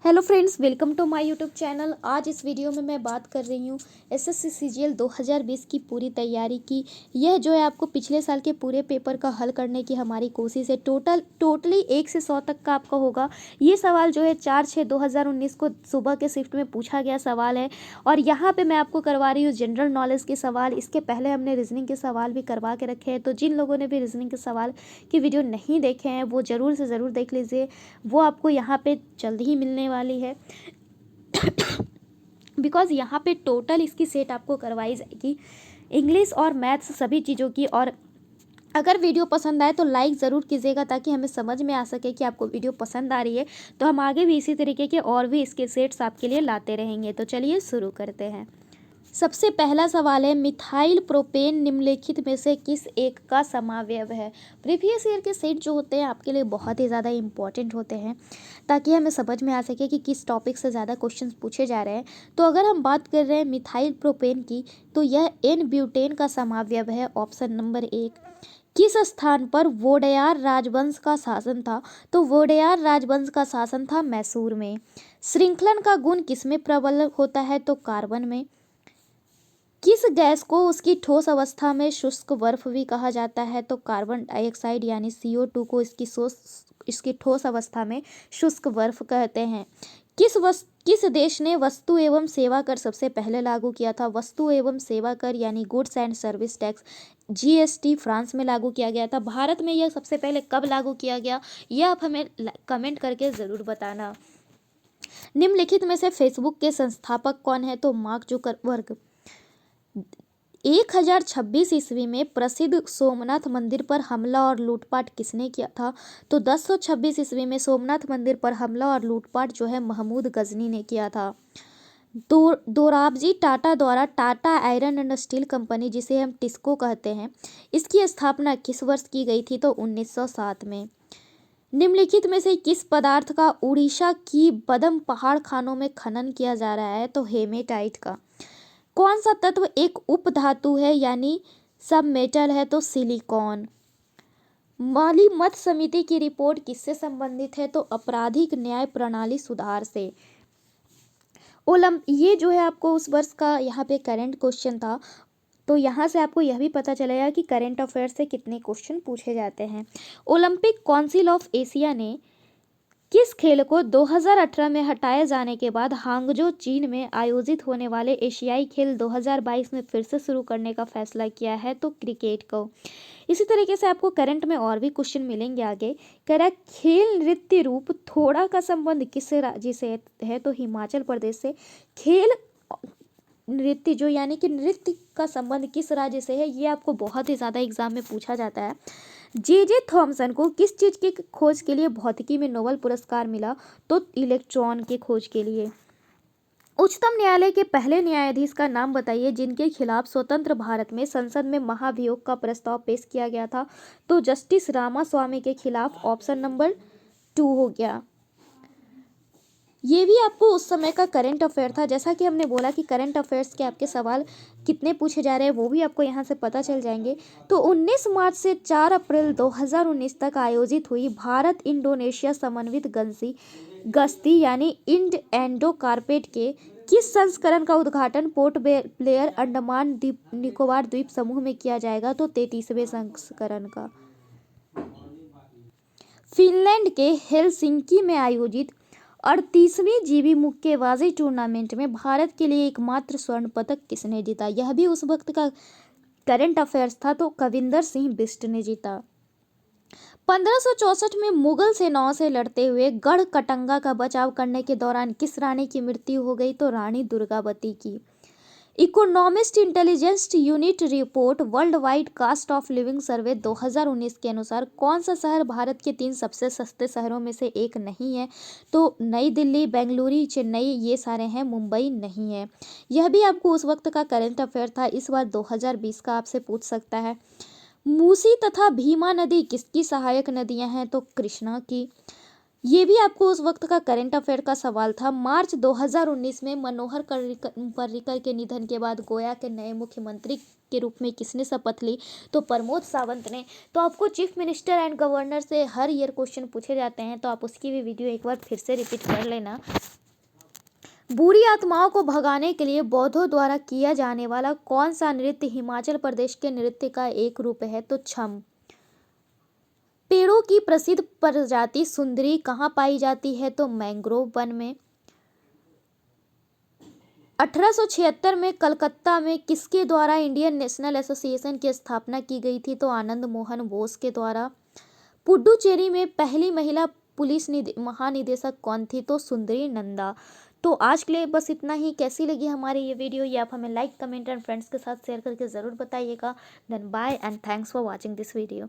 Hello friends, welcome to my YouTube channel. आज इस video में मैं बात कर रही हूँ एसएससी सीजीएल 2020 की पूरी तैयारी की। यह जो है आपको पिछले साल के पूरे पेपर का हल करने की हमारी कोशिश है। टोटली 1 से 100 तक का आपका होगा। ये सवाल जो है 4/6/2019 को सुबह के शिफ्ट में पूछा गया सवाल है और यहाँ पे मैं आपको करवा रही हूँ जनरल नॉलेज के सवाल। इसके पहले हमने रीजनिंग के सवाल भी करवा के रखे हैं, तो जिन लोगों ने भी रीजनिंग के सवाल की वीडियो नहीं देखे हैं वो ज़रूर से ज़रूर देख लीजिए। वो आपको यहाँ पे जल्दी ही मिलने वाली है बिकॉज़ यहाँ पे टोटल इसकी सेट आपको करवाई जाएगी, इंग्लिश और मैथ्स सभी चीज़ों की। और अगर वीडियो पसंद आए तो लाइक ज़रूर कीजिएगा ताकि हमें समझ में आ सके कि आपको वीडियो पसंद आ रही है। तो हम आगे भी इसी तरीके के और भी इसके सेट्स आपके लिए लाते रहेंगे। तो चलिए शुरू करते हैं। सबसे पहला सवाल है, मिथाइल प्रोपेन निम्नलिखित में से किस एक का समावयव है। प्रीवियस ईयर के सेट जो होते हैं आपके लिए बहुत ही ज़्यादा इंपॉर्टेंट होते हैं ताकि हमें समझ में आ सके कि किस टॉपिक से ज़्यादा क्वेश्चंस पूछे जा रहे हैं। तो अगर हम बात कर रहे हैं मिथाइल प्रोपेन की, तो यह एन ब्यूटेन का समावयव है। Option number 1। किस स्थान पर वोडेयार राजवंश का शासन था। तो वोडेयार राजवंश का शासन था मैसूर में। श्रृंखलन का गुण किसमें प्रबल होता है। तो कार्बन में। किस गैस को उसकी ठोस अवस्था में शुष्क बर्फ भी कहा जाता है। तो कार्बन डाइऑक्साइड यानी CO2 को इसकी ठोस अवस्था में शुष्क बर्फ कहते हैं। किस देश ने वस्तु एवं सेवा कर सबसे पहले लागू किया था। वस्तु एवं सेवा कर यानी goods and service tax GST France में लागू किया गया था। भारत में यह सबसे पहले कब लागू किया गया, यह आप हमें कमेंट करके ज़रूर बताना। निम्नलिखित में से फेसबुक के संस्थापक कौन है। तो मार्क जुकरबर्ग। 1026 ईस्वी में प्रसिद्ध सोमनाथ मंदिर पर हमला और लूटपाट किसने किया था। तो 1026 ईस्वी में सोमनाथ मंदिर पर हमला और लूटपाट जो है महमूद गजनी ने किया था। दोराबजी टाटा द्वारा Tata iron and steel company, जिसे हम टिस्को कहते हैं, इसकी स्थापना किस वर्ष की गई थी। तो 1907 में। निम्नलिखित में से किस पदार्थ का उड़ीसा की बदम पहाड़ खानों में खनन किया जा रहा है। तो हेमेटाइट का। कौन सा तत्व एक उपधातु है यानी सब मेटल है। तो सिलिकॉन। माली मत समिति की रिपोर्ट किससे संबंधित है। तो आपराधिक न्याय प्रणाली सुधार से। ये जो है आपको उस वर्ष का यहाँ पे करंट क्वेश्चन था, तो यहाँ से आपको यह भी पता चलेगा कि करंट अफेयर से कितने क्वेश्चन पूछे जाते हैं। ओलंपिक काउंसिल ऑफ एशिया ने किस खेल को 2018 में हटाए जाने के बाद हांगझो चीन में आयोजित होने वाले एशियाई खेल 2022 में फिर से शुरू करने का फैसला किया है। तो क्रिकेट को। इसी तरीके से आपको करंट में और भी क्वेश्चन मिलेंगे आगे। कह रहा है खेल नृत्य रूप थोड़ा का संबंध किस राज्य से है। तो हिमाचल प्रदेश से। खेल नृत्य जो यानी कि नृत्य का संबंध किस राज्य से है, ये आपको बहुत ही ज़्यादा एग्जाम में पूछा जाता है। जे थॉमसन को किस चीज़ की खोज के लिए भौतिकी में नोबेल पुरस्कार मिला। तो इलेक्ट्रॉन की खोज के लिए। उच्चतम न्यायालय के पहले न्यायाधीश का नाम बताइए जिनके खिलाफ स्वतंत्र भारत में संसद में महाभियोग का प्रस्ताव पेश किया गया था। तो जस्टिस रामास्वामी के खिलाफ। ऑप्शन नंबर 2 हो गया। ये भी आपको उस समय का करंट अफेयर था। जैसा कि हमने बोला कि करंट अफेयर्स के आपके सवाल कितने पूछे जा रहे हैं वो भी आपको यहाँ से पता चल जाएंगे। तो 19 मार्च से 4 अप्रैल 2019 तक आयोजित हुई भारत इंडोनेशिया समन्वित गश्ती यानी इंड एंडो कारपेट के किस संस्करण का उद्घाटन पोर्ट ब्लेयर अंडमान निकोबार द्वीप समूह में किया जाएगा। तो 33वें संस्करण का। फिनलैंड के हेलसिंकी में आयोजित 38वीं जीबी मुक्केबाजी टूर्नामेंट में भारत के लिए एकमात्र स्वर्ण पदक किसने जीता। यह भी उस वक्त का करंट अफेयर्स था। तो कविंदर सिंह बिष्ट ने जीता। 1564 में मुगल सेनाओं से लड़ते हुए गढ़ कटंगा का बचाव करने के दौरान किस रानी की मृत्यु हो गई। तो रानी दुर्गावती की। Economist Intelligence Unit report worldwide cost of living survey 2019 के अनुसार कौन सा शहर भारत के 3 सबसे सस्ते शहरों में से एक नहीं है। तो नई दिल्ली, बेंगलुरु, चेन्नई ये सारे हैं, मुंबई नहीं है। यह भी आपको उस वक्त का करंट अफेयर था। इस बार 2020 का आपसे पूछ सकता है। मूसी तथा भीमा नदी किसकी सहायक नदियां हैं। तो कृष्णा की। ये भी आपको उस वक्त का करंट अफेयर का सवाल था। मार्च 2019 में मनोहर पर्रिकर के निधन के बाद गोवा के नए मुख्यमंत्री के रूप में किसने शपथ ली? तो प्रमोद सावंत ने। तो आपको चीफ मिनिस्टर एंड गवर्नर से हर ईयर क्वेश्चन पूछे जाते हैं, तो आप उसकी भी वीडियो एक बार फिर से रिपीट कर लेना। बुरी आत्माओं को भगाने के लिए बौद्धों द्वारा किया जाने वाला कौन सा नृत्य हिमाचल प्रदेश के नृत्य का एक रूप है? तो छम। पेड़ों की प्रसिद्ध प्रजाति सुंदरी कहाँ पाई जाती है? तो मैंग्रोव वन में। 1876 में कलकत्ता में किसके द्वारा इंडियन नेशनल एसोसिएशन की स्थापना की गई थी? तो आनंद मोहन बोस के द्वारा। पुडुचेरी में पहली महिला पुलिस महानिदेशक कौन थी? तो सुंदरी नंदा। तो आज के लिए बस इतना ही। कैसी लगी हमारी ये वीडियो, ये आप हमें लाइक, कमेंट एंड फ्रेंड्स के साथ शेयर करके ज़रूर बताइएगा। Then bye and thanks for watching this video.